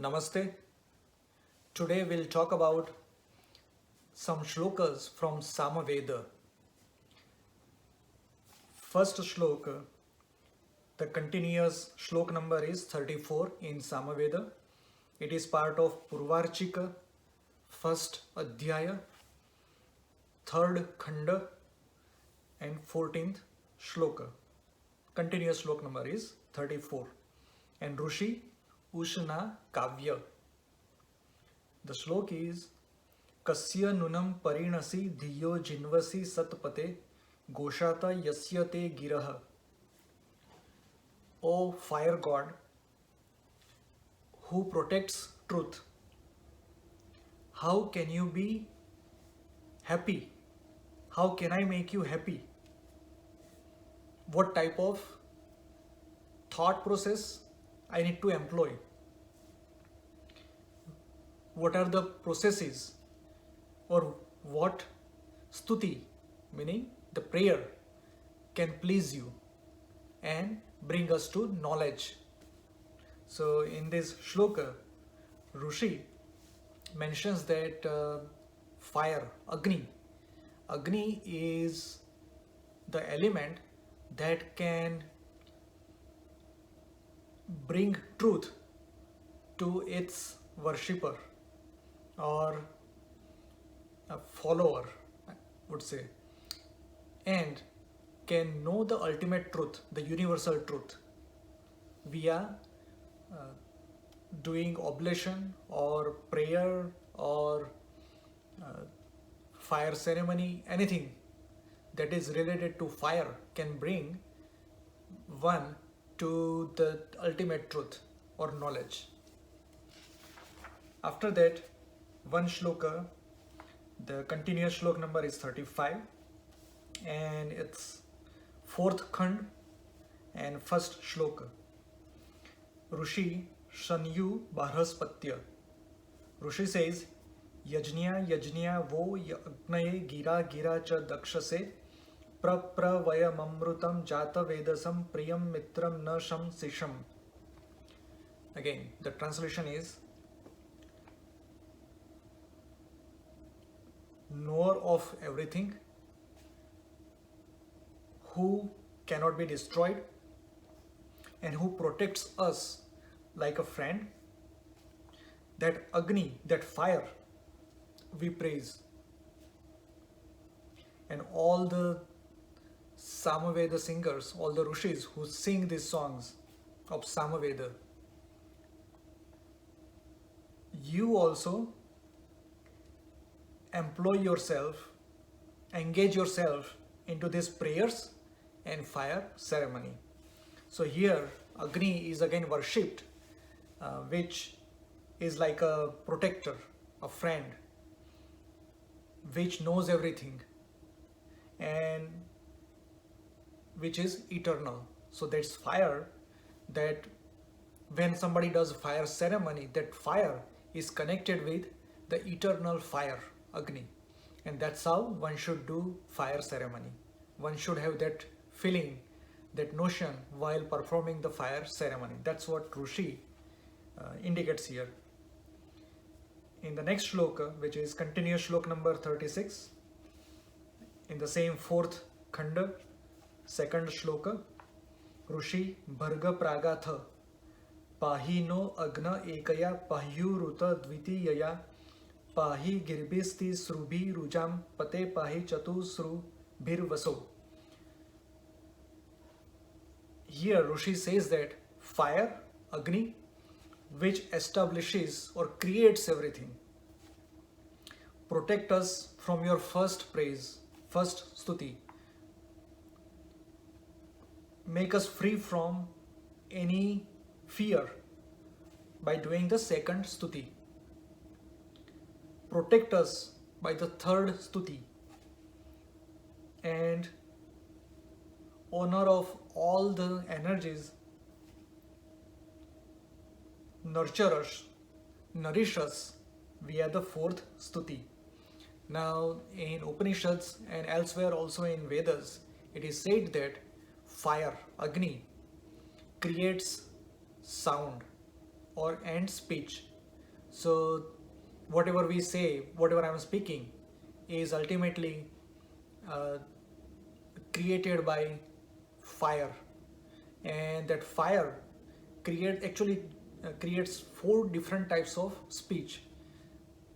Namaste. Today we'll talk about some shlokas from Samaveda. First shloka, the continuous shlok number is 34 in Samaveda. It is part of Purvarchika, first Adhyaya, third Khanda, and 14th shloka. Continuous shlok number is 34. And Rushi Ushna Kavya. The shlok is Kasya nunam parinasi dhiyo jinvasi satpate goshata yasyate giraha. O fire god, who protects truth, how can you be happy? How can I make you happy? What type of thought process I need to employ? What are the processes, or what stuti, meaning the prayer, can please you and bring us to knowledge? So in this shloka, Rushi mentions that fire, Agni is the element that can bring truth to its worshipper or a follower, I would say, and can know the ultimate truth, the universal truth, via doing oblation or prayer or fire ceremony. Anything that is related to fire can bring one to the ultimate truth or knowledge. After that, one shloka, the continuous shlok number is 35, and it's fourth khand and first shloka. Rushi Shanyu Barhaspatya. Rushi says, Yajnya vo yagnaye gira cha dakshase vayamamrutam jata vedasam priyam mitram na sham sisham. Again, the translation is, knower of everything, who cannot be destroyed, and who protects us like a friend, that Agni, that fire, we praise. And all the Samaveda singers, all the Rishis who sing these songs of Samaveda, you also employ yourself, engage yourself into these prayers and fire ceremony. So here Agni is again worshipped, which is like a protector, a friend, which knows everything and which is eternal. So that's fire, that when somebody does fire ceremony, that fire is connected with the eternal fire, Agni. And that's how one should do fire ceremony. One should have that feeling, that notion while performing the fire ceremony. That's what Rushi indicates here. In the next shloka, which is continuous shlok number 36, in the same fourth khanda, second shloka, Rushi Bharga Pragatha Pahi no Agna Ekaya Pahyuruta Dvitiyaya Pahi Girbisti Srubhi Rujam Pate Pahi Chatu Sru Bhirvaso. Here Rushi says that fire, Agni, which establishes or creates everything, protect us from your first praise, first stuti. Make us free from any fear by doing the second stuti. Protect us by the third stuti. And honor of all the energies, nurture us, nourish us via the fourth stuti. Now in Upanishads and elsewhere also in Vedas, it is said that fire, Agni, creates sound or and speech. So whatever we say, whatever I'm speaking, is ultimately uh, created by fire, and that fire creates four different types of speech.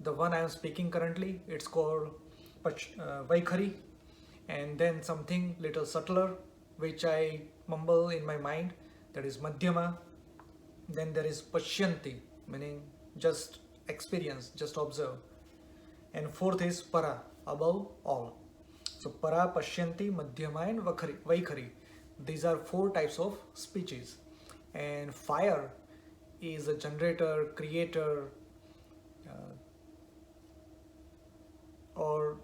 The one I am speaking currently, it's called Vaikhari, and then something little subtler which I mumble in my mind, that is Madhyama. Then there is Pashyanti, meaning just experience, just observe. And fourth is Para, above all. So Para, Pashyanti, Madhyama, and Vaikhari. These are four types of speeches. And fire is a generator, creator, or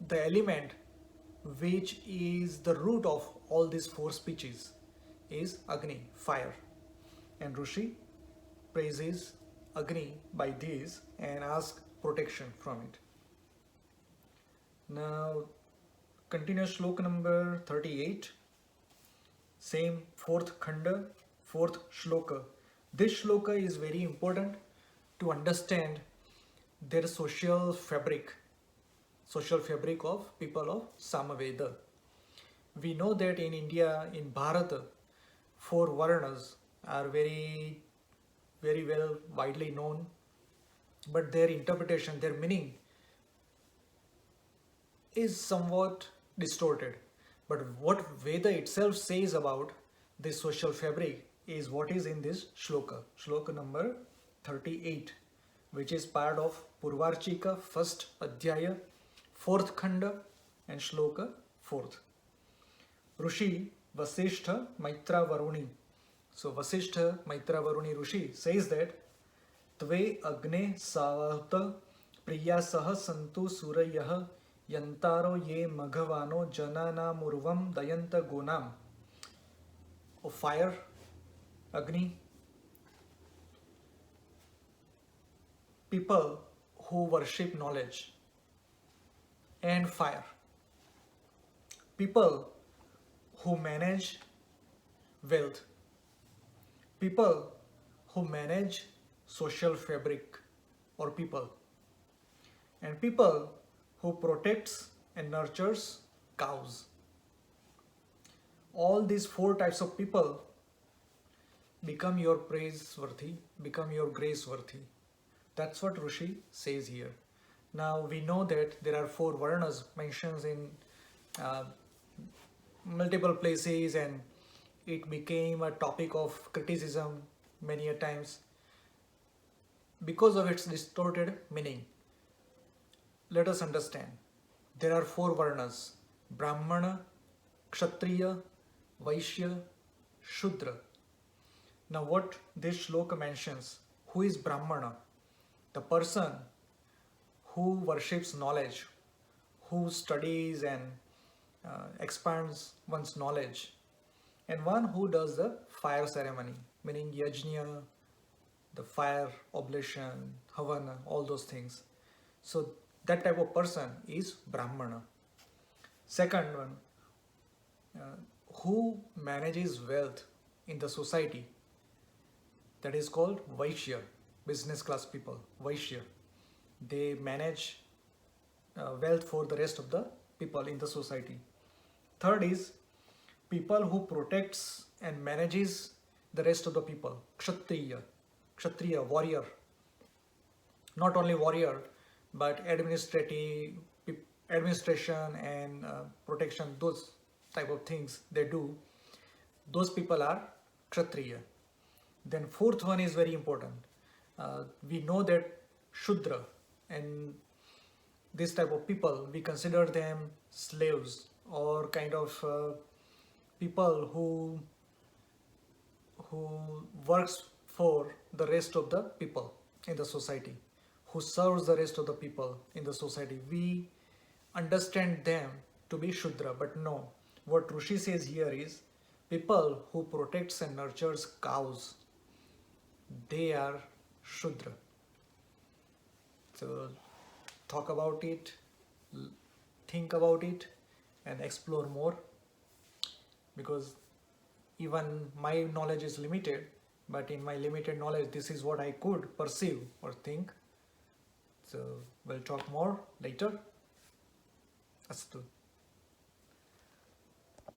the element which is the root of all these four speeches is Agni, fire. And Rishi praises Agni by these and asks protection from it. Now, continue shloka number 38, same fourth khanda, fourth shloka. This shloka is very important to understand their social fabric of people of Samaveda. We know that in India, in Bharata, four Varnas are very, very well widely known, but their interpretation, their meaning is somewhat distorted. But what Veda itself says about this social fabric is what is in this shloka number 38, which is part of Purvarchika, first Adhyaya, fourth Khanda, and shloka fourth. Rishi Vasishtha Maitra Varuni. So Vasishtha Maitra Varuni Rishi says that Tve Agne Savata Priyasah Santu Surayah Yantaro Ye Maghavano Janana Murvam Dayanta Gonam. O fire, Agni, people who worship knowledge, and fire, people who manage wealth, people who manage social fabric or people, and people who protects and nurtures cows. All these four types of people become your praiseworthy, become your graceworthy. That's what Rishi says here. Now we know that there are four Varnas mentioned in uh, multiple places, and it became a topic of criticism many a times because of its distorted meaning. Let us understand. There are four Varnas: Brahmana, Kshatriya, Vaishya, Shudra. Now what this shloka mentions, who is Brahmana? The person who worships knowledge, who studies and expands one's knowledge, and one who does the fire ceremony, meaning yajna, the fire oblation, havana, all those things. So that type of person is Brahmana. Second one, who manages wealth in the society, that is called Vaishya, business class people, Vaishya. They manage wealth for the rest of the people in the society. Third is people who protects and manages the rest of the people, Kshatriya, warrior. Not only warrior, but administration and protection, those type of things they do. Those people are Kshatriya. Then fourth one is very important. We know that Shudra and this type of people, we consider them slaves or kind of people who works for the rest of the people in the society, who serves the rest of the people in the society. We understand them to be Shudra, but no. What Rishi says here is people who protects and nurtures cows, they are Shudra. So talk about it, think about it, and explore more, because even my knowledge is limited, but in my limited knowledge, this is what I could perceive or think. So we'll talk more later. Astu.